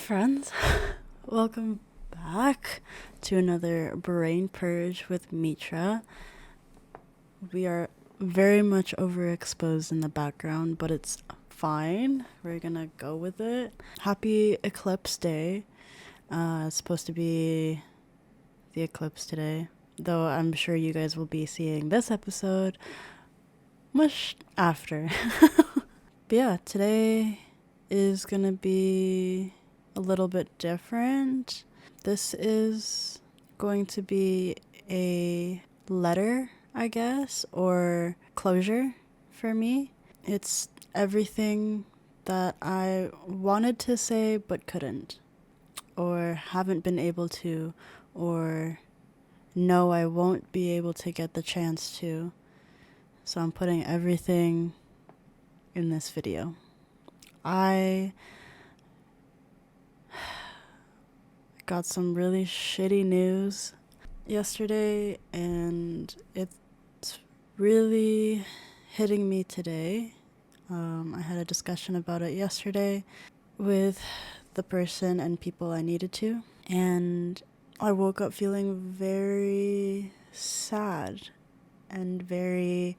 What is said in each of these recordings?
friends? Welcome back to another brain purge with Mitra. We are very much overexposed in the background, but it's fine. We're gonna go with it. Happy Eclipse Day. It's supposed to be the eclipse today, though I'm sure you guys will be seeing this episode much after. But yeah, today is gonna be a little bit different. This is going to be a letter, I guess, or closure for me. It's everything that I wanted to say but couldn't, or haven't been able to, or know I won't be able to get the chance to. So I'm putting everything in this video. I got some really shitty news yesterday, and it's really hitting me today. I had a discussion about it yesterday with the person and people I needed to, and I woke up feeling very sad and very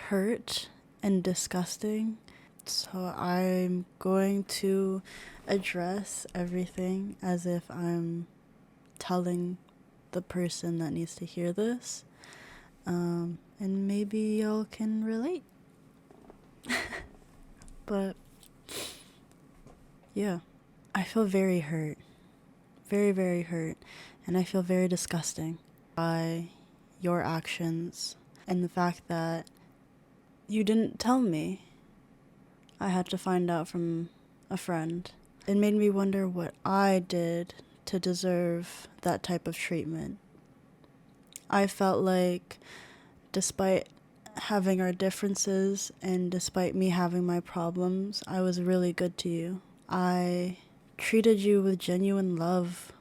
hurt and disgusting. So I'm going to address everything as if I'm telling the person that needs to hear this. And maybe y'all can relate. But yeah, I feel very hurt. Very, very hurt. And I feel very disgusting by your actions and the fact that you didn't tell me. I had to find out from a friend. It made me wonder what I did to deserve that type of treatment. I felt like despite having our differences and despite me having my problems, I was really good to you. I treated you with genuine love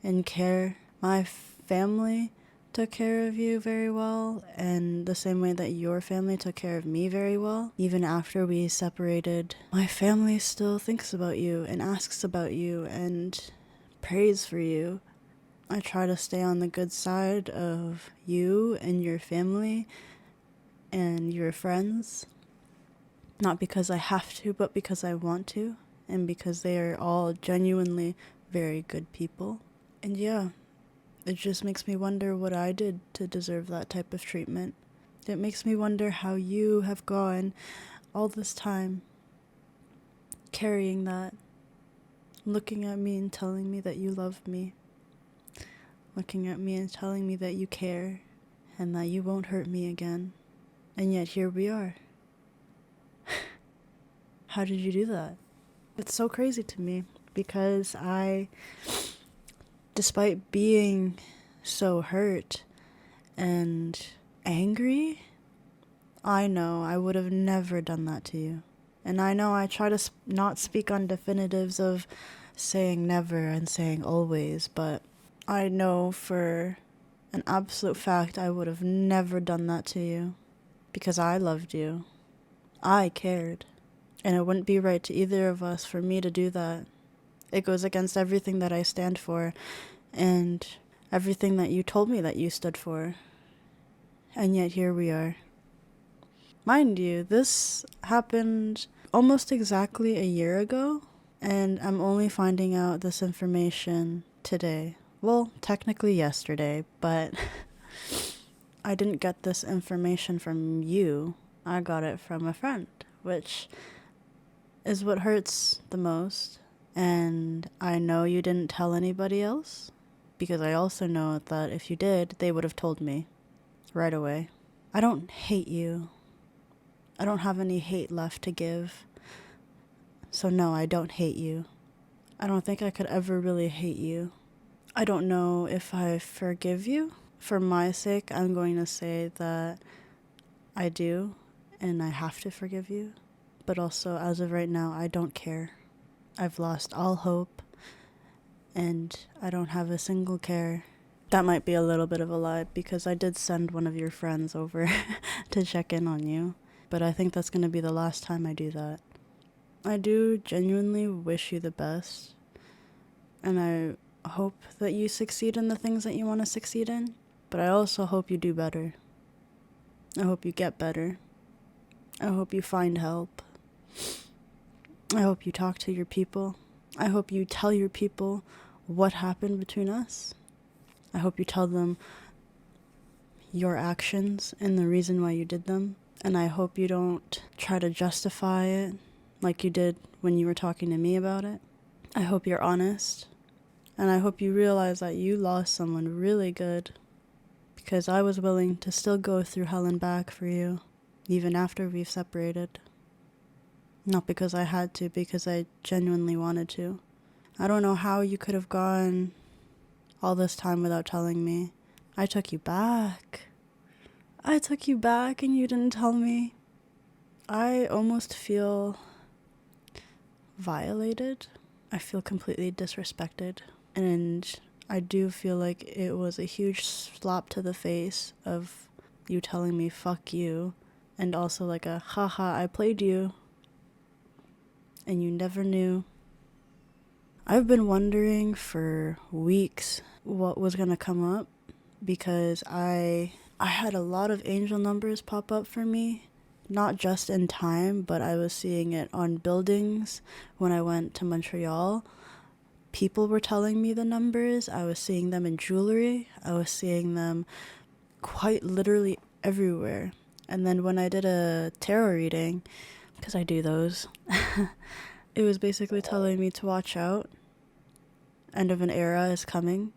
and care. My family took care of you very well, and the same way that your family took care of me very well. Even after we separated, my family still thinks about you and asks about you and prays for you. I try to stay on the good side of you and your family and your friends, not because I have to, but because I want to, and because they are all genuinely very good people. And yeah, it just makes me wonder what I did to deserve that type of treatment. It makes me wonder how you have gone all this time carrying that, looking at me and telling me that you love me, looking at me and telling me that you care and that you won't hurt me again. And yet here we are. How did you do that? It's so crazy to me because despite being so hurt and angry, I know I would have never done that to you. And I know I try to not speak on definitives of saying never and saying always, but I know for an absolute fact I would have never done that to you because I loved you. I cared. And it wouldn't be right to either of us for me to do that. It goes against everything that I stand for and everything that you told me that you stood for. And yet here we are. Mind you, this happened almost exactly a year ago, and I'm only finding out this information today. Well, technically yesterday, but I didn't get this information from you. I got it from a friend, which is what hurts the most. And I know you didn't tell anybody else, because I also know that if you did, they would have told me right away. I don't hate you. I don't have any hate left to give. So no, I don't hate you. I don't think I could ever really hate you. I don't know if I forgive you. For my sake, I'm going to say that I do, and I have to forgive you. But also, as of right now, I don't care. I've lost all hope, and I don't have a single care. That might be a little bit of a lie, because I did send one of your friends over to check in on you. But I think that's going to be the last time I do that. I do genuinely wish you the best, and I hope that you succeed in the things that you want to succeed in, but I also hope you do better. I hope you get better. I hope you find help. I hope you talk to your people. I hope you tell your people what happened between us. I hope you tell them your actions and the reason why you did them. And I hope you don't try to justify it like you did when you were talking to me about it. I hope you're honest. And I hope you realize that you lost someone really good, because I was willing to still go through hell and back for you, even after we've separated. Not because I had to, because I genuinely wanted to. I don't know how you could have gone all this time without telling me. I took you back. I took you back and you didn't tell me. I almost feel violated. I feel completely disrespected. And I do feel like it was a huge slap to the face of you telling me fuck you, and also like a haha, I played you and you never knew. I've been wondering for weeks what was gonna come up, because I had a lot of angel numbers pop up for me, not just in time, but I was seeing it on buildings when I went to Montreal. People were telling me the numbers. I was seeing them in jewelry. I was seeing them quite literally everywhere. And then when I did a tarot reading, because I do those, it was basically telling me to watch out. End of an era is coming,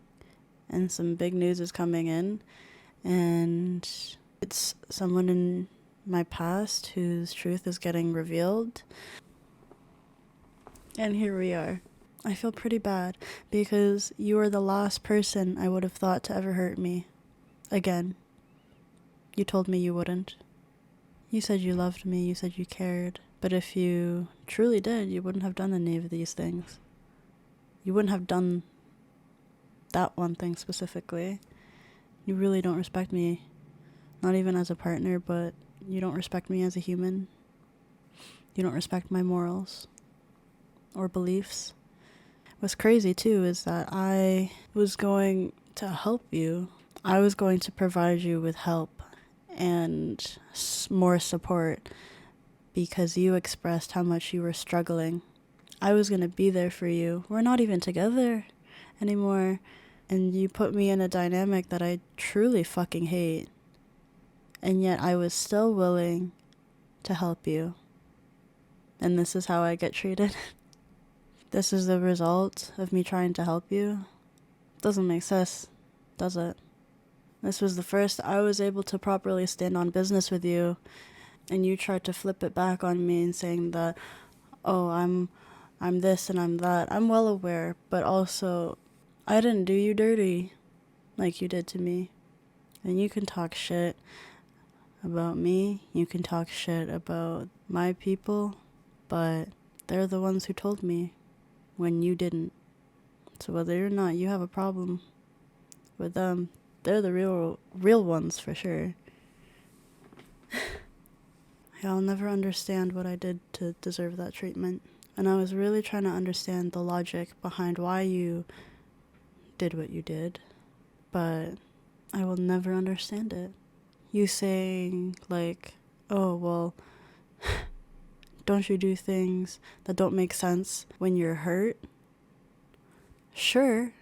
and some big news is coming in. And it's someone in my past whose truth is getting revealed. And here we are. I feel pretty bad, because you are the last person I would have thought to ever hurt me. Again. You told me you wouldn't. You said you loved me, you said you cared. But if you truly did, you wouldn't have done any of these things. You wouldn't have done that one thing specifically. You really don't respect me. Not even as a partner, but you don't respect me as a human. You don't respect my morals or beliefs. What's crazy too is that I was going to help you. I was going to provide you with help and more support, because you expressed how much you were struggling. I was going to be there for you. We're not even together anymore. And you put me in a dynamic that I truly fucking hate. And yet I was still willing to help you. And this is how I get treated. This is the result of me trying to help you. Doesn't make sense, does it? This was the first I was able to properly stand on business with you, and you tried to flip it back on me and saying that, oh, I'm this and I'm that. I'm well aware, but also I didn't do you dirty like you did to me. And you can talk shit about me, you can talk shit about my people, but they're the ones who told me when you didn't. So whether or not you have a problem with them, they're the real ones for sure. I'll never understand what I did to deserve that treatment. And I was really trying to understand the logic behind why you did what you did. But I will never understand it. You saying like, oh, well, don't you do things that don't make sense when you're hurt? Sure.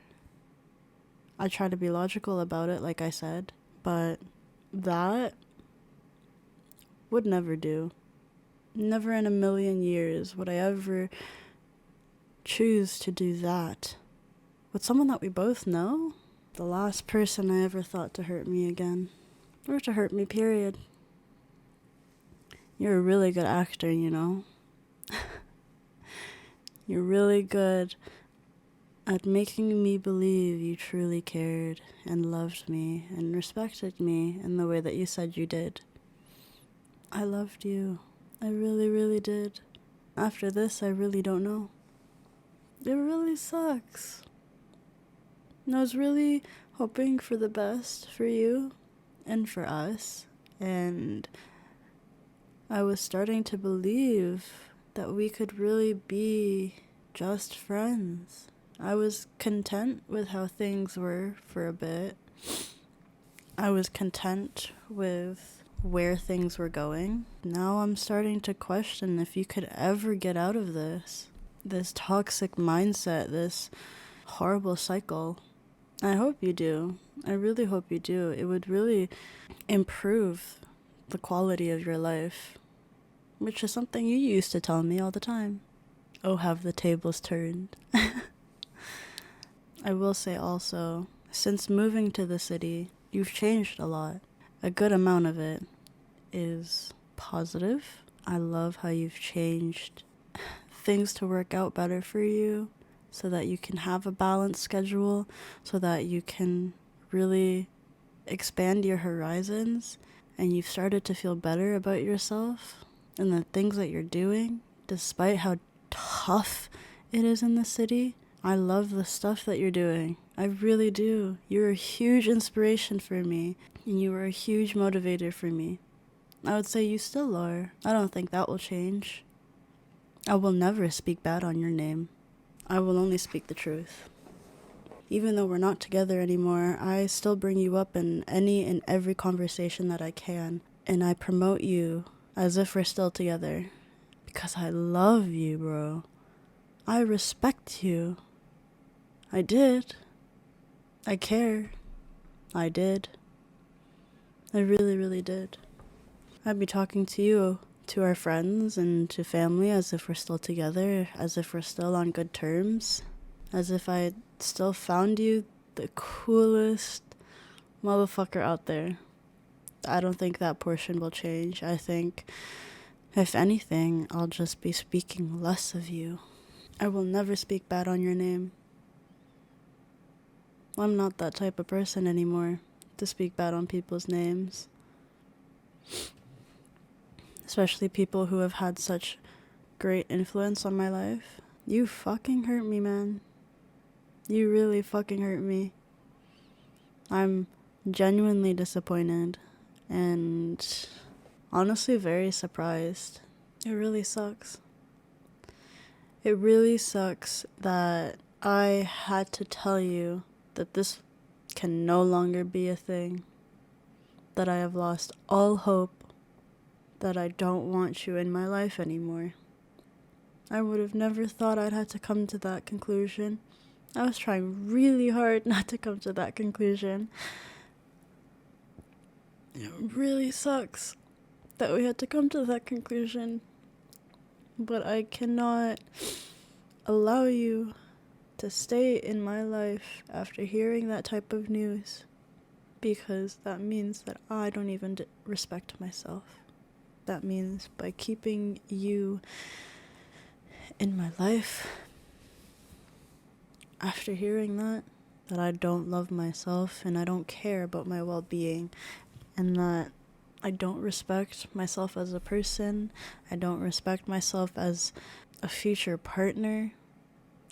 I try to be logical about it, like I said, but that would never do. Never in a million years would I ever choose to do that with someone that we both know. The last person I ever thought to hurt me again, or to hurt me, period. You're a really good actor, you know. You're really good at making me believe you truly cared and loved me and respected me in the way that you said you did. I loved you. I really, really did. After this, I really don't know. It really sucks. And I was really hoping for the best for you and for us. And I was starting to believe that we could really be just friends. I was content with how things were for a bit. I was content with where things were going. Now I'm starting to question if you could ever get out of this toxic mindset, this horrible cycle. I hope you do. I really hope you do. It would really improve the quality of your life, which is something you used to tell me all the time. Oh, have the tables turned. I will say also, since moving to the city, you've changed a lot. A good amount of it is positive. I love how you've changed things to work out better for you so that you can have a balanced schedule, so that you can really expand your horizons, and you've started to feel better about yourself and the things that you're doing, despite how tough it is in the city. I love the stuff that you're doing. I really do. You're a huge inspiration for me, and you were a huge motivator for me. I would say you still are. I don't think that will change. I will never speak bad on your name. I will only speak the truth. Even though we're not together anymore, I still bring you up in any and every conversation that I can, and I promote you as if we're still together, because I love you, bro. I respect you. I did. I care. I did. I really, really did. I'd be talking to you, to our friends and to family, as if we're still together, as if we're still on good terms, as if I still found you the coolest motherfucker out there. I don't think that portion will change. I think, if anything, I'll just be speaking less of you. I will never speak bad on your name. I'm not that type of person anymore to speak bad on people's names. Especially people who have had such great influence on my life. You fucking hurt me, man. You really fucking hurt me. I'm genuinely disappointed and honestly very surprised. It really sucks. It really sucks that I had to tell you that this can no longer be a thing, that I have lost all hope, that I don't want you in my life anymore. I would have never thought I'd had to come to that conclusion. I was trying really hard not to come to that conclusion. It really sucks that we had to come to that conclusion. But I cannot allow you to stay in my life after hearing that type of news, because that means that I don't even respect myself. That means by keeping you in my life, after hearing that I don't love myself and I don't care about my well-being, and that I don't respect myself as a person, I don't respect myself as a future partner,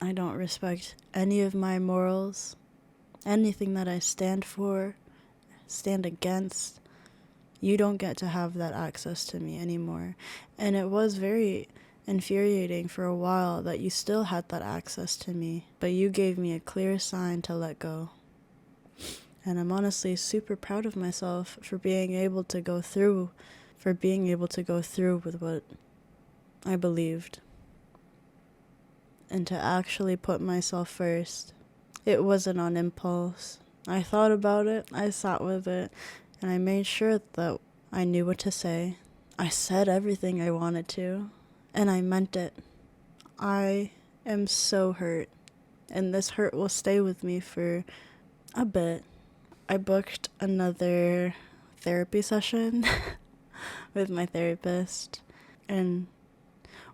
I don't respect any of my morals, anything that I stand for, stand against. You don't get to have that access to me anymore. And it was very infuriating for a while that you still had that access to me, but you gave me a clear sign to let go. And I'm honestly super proud of myself for being able to go through with what I believed, and to actually put myself first. It wasn't on impulse. I thought about it, I sat with it, and I made sure that I knew what to say. I said everything I wanted to, and I meant it. I am so hurt, and this hurt will stay with me for a bit. I booked another therapy session with my therapist, and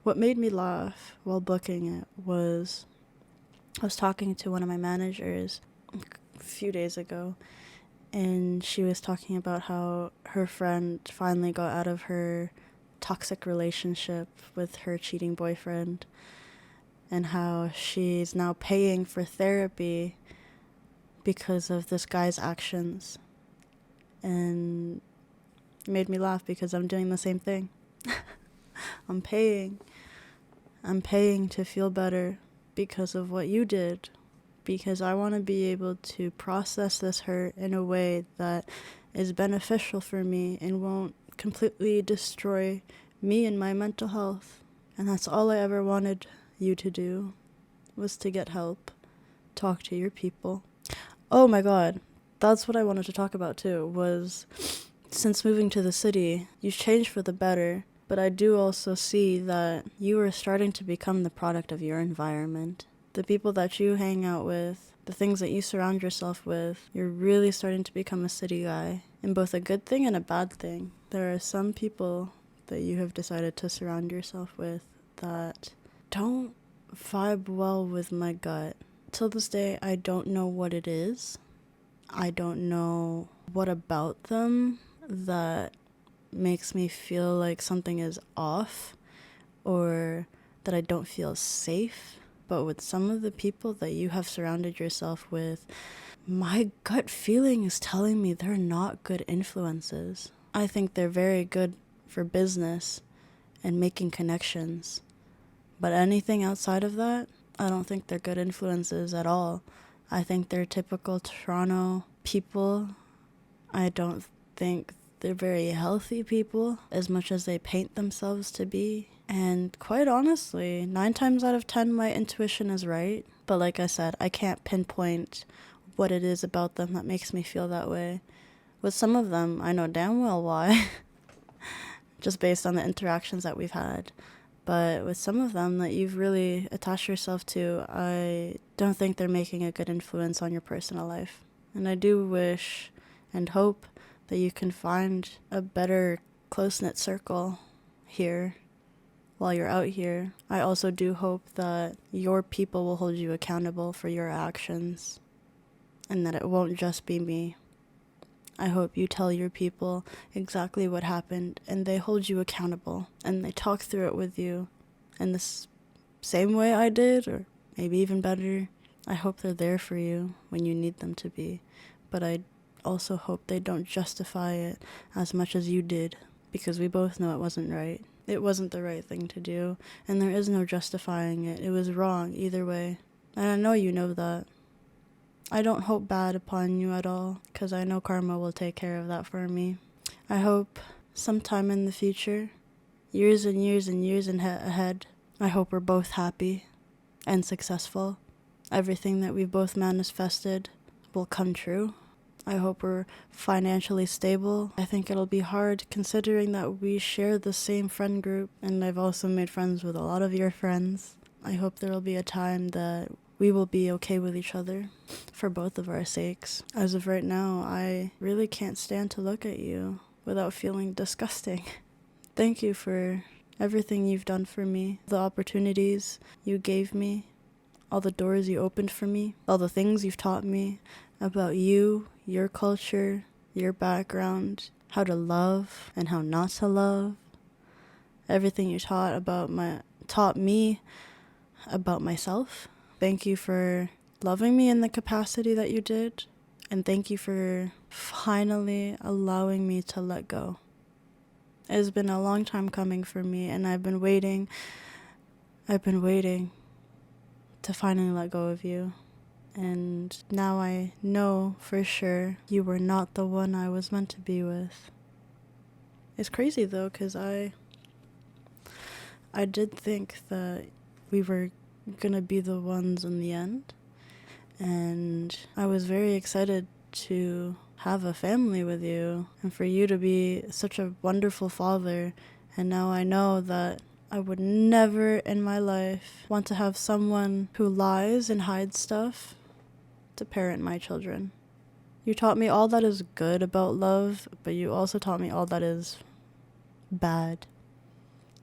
what made me laugh while booking it was I was talking to one of my managers a few days ago, and she was talking about how her friend finally got out of her toxic relationship with her cheating boyfriend, and how she's now paying for therapy because of this guy's actions. And it made me laugh because I'm doing the same thing. I'm paying I'm paying to feel better because of what you did. Because I want to be able to process this hurt in a way that is beneficial for me and won't completely destroy me and my mental health. And that's all I ever wanted you to do, was to get help. Talk to your people. Oh my god, that's what I wanted to talk about too, was since moving to the city, you've changed for the better, but I do also see that you are starting to become the product of your environment. The people that you hang out with, the things that you surround yourself with, you're really starting to become a city guy, in both a good thing and a bad thing. There are some people that you have decided to surround yourself with that don't vibe well with my gut. Till this day, I don't know what it is. I don't know what about them that makes me feel like something is off or that I don't feel safe. But with some of the people that you have surrounded yourself with, my gut feeling is telling me they're not good influences. I think they're very good for business and making connections. But anything outside of that, I don't think they're good influences at all. I think they're typical Toronto people. I don't think they're very healthy people as much as they paint themselves to be. And quite honestly, 9 times out of 10, my intuition is right. But like I said, I can't pinpoint what it is about them that makes me feel that way. With some of them, I know damn well why, just based on the interactions that we've had. But with some of them that you've really attached yourself to, I don't think they're making a good influence on your personal life. And I do wish and hope that you can find a better close-knit circle here while you're out here. I also do hope that your people will hold you accountable for your actions and that it won't just be me. I hope you tell your people exactly what happened and they hold you accountable and they talk through it with you in the same way I did, or maybe even better. I hope they're there for you when you need them to be, but I also hope they don't justify it as much as you did, because we both know it wasn't right. It wasn't the right thing to do, and there is no justifying it. It was wrong either way, and I know you know that. I don't hope bad upon you at all, because I know karma will take care of that for me. I hope sometime in the future, years and years and years ahead, I hope we're both happy and successful. Everything that we've both manifested will come true. I hope we're financially stable. I think it'll be hard considering that we share the same friend group, and I've also made friends with a lot of your friends. I hope there will be a time that we will be okay with each other for both of our sakes. As of right now, I really can't stand to look at you without feeling disgusting. Thank you for everything you've done for me, the opportunities you gave me, all the doors you opened for me, all the things you've taught me about you, your culture, your background, how to love and how not to love. Everything you taught me about myself. Thank you for loving me in the capacity that you did, and thank you for finally allowing me to let go. It's been a long time coming for me, and I've been waiting to finally let go of you. And now I know for sure you were not the one I was meant to be with. It's crazy though, because I did think that we were gonna be the ones in the end, and I was very excited to have a family with you and for you to be such a wonderful father. And now I know that I would never in my life want to have someone who lies and hides stuff to parent my children. You taught me all that is good about love, but you also taught me all that is bad.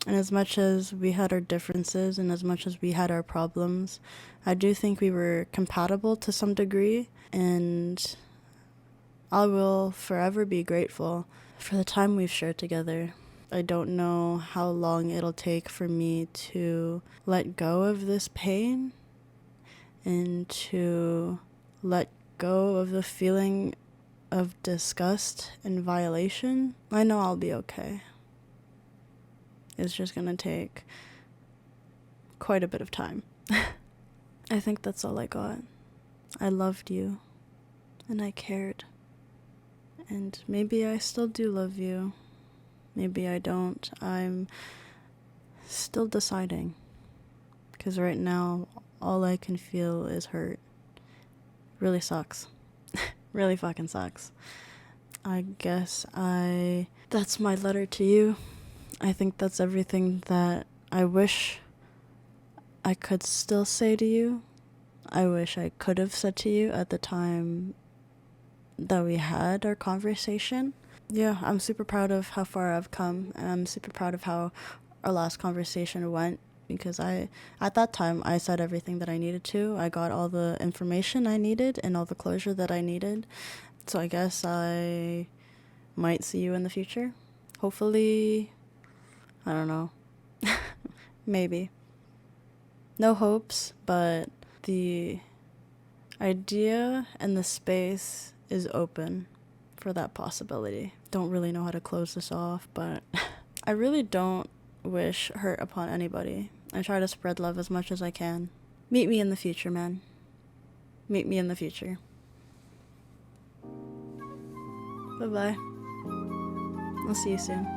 And as much as we had our differences and as much as we had our problems, I do think we were compatible to some degree, and I will forever be grateful for the time we've shared together. I don't know how long it'll take for me to let go of this pain and to let go of the feeling of disgust and violation. I know I'll be okay. It's just gonna take quite a bit of time. I think that's all I got. I loved you, and I cared. And maybe I still do love you. Maybe I don't. I'm still deciding. Because right now, all I can feel is hurt. Really sucks. Really fucking sucks. I guess that's my letter to you. I think that's everything that I wish I could still say to you. I wish I could have said to you at the time that we had our conversation. Yeah, I'm super proud of how far I've come, and I'm super proud of how our last conversation went, because at that time, I said everything that I needed to. I got all the information I needed and all the closure that I needed. So I guess I might see you in the future. Hopefully, I don't know. Maybe. No hopes, but the idea and the space is open for that possibility. Don't really know how to close this off, but I really don't wish hurt upon anybody. I try to spread love as much as I can. Meet me in the future, man. Meet me in the future. Bye-bye. I'll see you soon.